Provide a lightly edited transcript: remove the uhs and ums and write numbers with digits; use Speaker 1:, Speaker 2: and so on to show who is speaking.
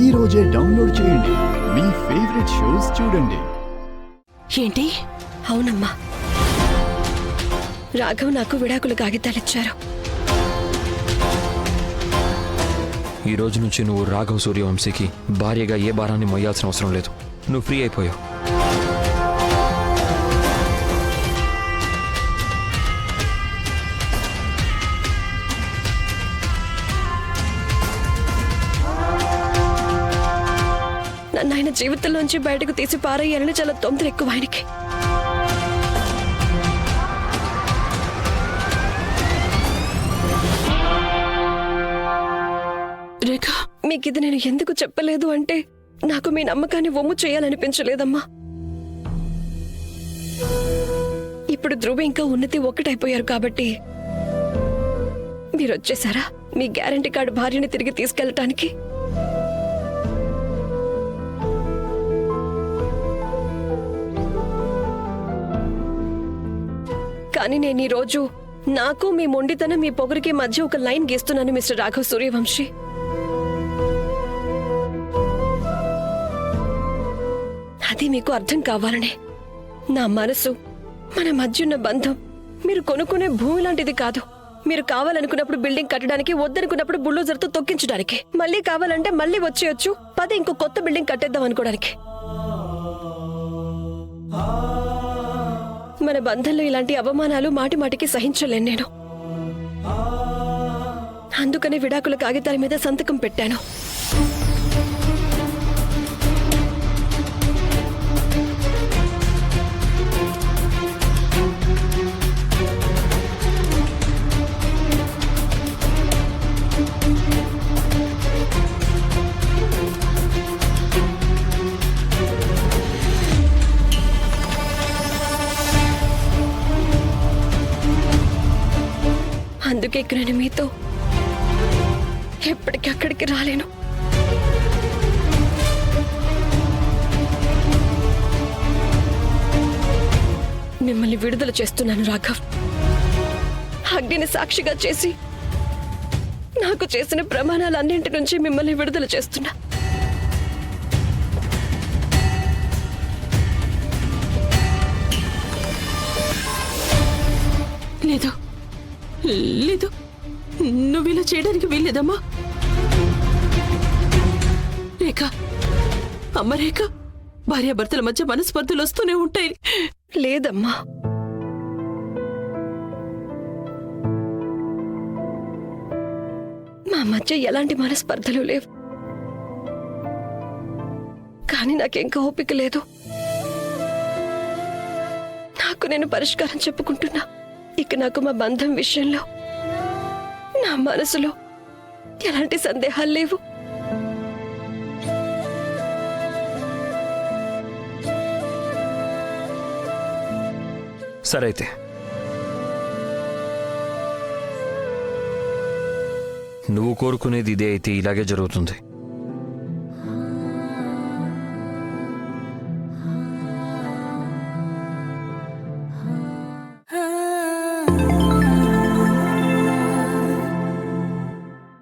Speaker 1: ఈ రోజే డౌన్లోడ్ చేయండి. మీ ఫేవరెట్ షోస్ చూడండి.
Speaker 2: ఏంటి?
Speaker 3: అవునమ్మా, రాఘవ్ నాకు విడాకులు కాగితాలిచ్చారు.
Speaker 4: ఈ రోజు నుంచి నువ్వు రాఘవ్ సూర్యవంశీకి భార్యగా ఏ భారాన్ని మొయ్యాల్సిన అవసరం లేదు. నువ్వు ఫ్రీ అయిపోయావు.
Speaker 3: నన్ను ఆయన జీవితంలోంచి బయటకు తీసి పారేయాలని చాలా తొందర ఎక్కువ ఆయనకి.
Speaker 2: రేఖ,
Speaker 3: మీకు ఇది నేను ఎందుకు చెప్పలేదు అంటే నాకు మీ నమ్మకాన్ని వమ్ము చేయాలనిపించలేదమ్మా. ఇప్పుడు ధ్రువ ఇంకా ఉన్నతి ఒక్కటైపోయారు కాబట్టి మీరొచ్చేసారా మీ గ్యారంటీ కార్డు భార్యని తిరిగి తీసుకెళ్ళటానికి? కానీ నేను ఈరోజు నాకు మీ మొండితనం మీ పొగరికి మధ్య ఒక లైన్ గీస్తున్నాను మిస్టర్ రాఘవ్ సూర్యవంశీ. అది మీకు అర్థం కావాలనే. నా మనసు, మన మధ్య ఉన్న బంధం మీరు కొనుక్కునే భూమి లాంటిది కాదు. మీరు కావాలనుకున్నప్పుడు బిల్డింగ్ కట్టడానికి, వద్దనుకున్నప్పుడు బుల్డోజర్తో తొక్కించడానికి, మళ్ళీ కావాలంటే మళ్ళీ వచ్చేయొచ్చు, పది ఇంకో కొత్త బిల్డింగ్ కట్టేద్దాం అనుకోవడానికి. మన బంధంలో ఇలాంటి అవమానాలు మాటి మాటికి సహించలేను నేను. అందుకనే విడాకుల కాగితాల మీద సంతకం పెట్టాను. అందుకే నేను మీతో ఎప్పటికక్కడికి రాలేను. మిమ్మల్ని విడుదల చేస్తున్నాను రాఘవ్. అగ్నిని సాక్షిగా చేసి నాకు చేసిన ప్రమాణాలన్నింటి నుంచి మిమ్మల్ని విడుదల చేస్తున్నా.
Speaker 2: లేదు లేదు, నువ్వు ఇలా చేయడానికి వీల్లేదమ్మా. రేఖ, అమ్మ రేఖ, భార్యాభర్తల మధ్య మనస్పర్ధలు వస్తూనే ఉంటాయి.
Speaker 3: లేదమ్మా, మా మధ్య ఎలాంటి మనస్పర్ధలు లేవు. కానీ నాకింకా ఓపిక లేదు. నాకు నేను పరిష్కారం చెప్పుకుంటున్నా. ఇక నాకు మా బంధం విషయంలో నా మనసులో ఎలాంటి సందేహాలు లేవు.
Speaker 4: సరే అయితే నువ్వు కోరుకునేది ఇదే అయితే ఇలాగే జరుగుతుంది.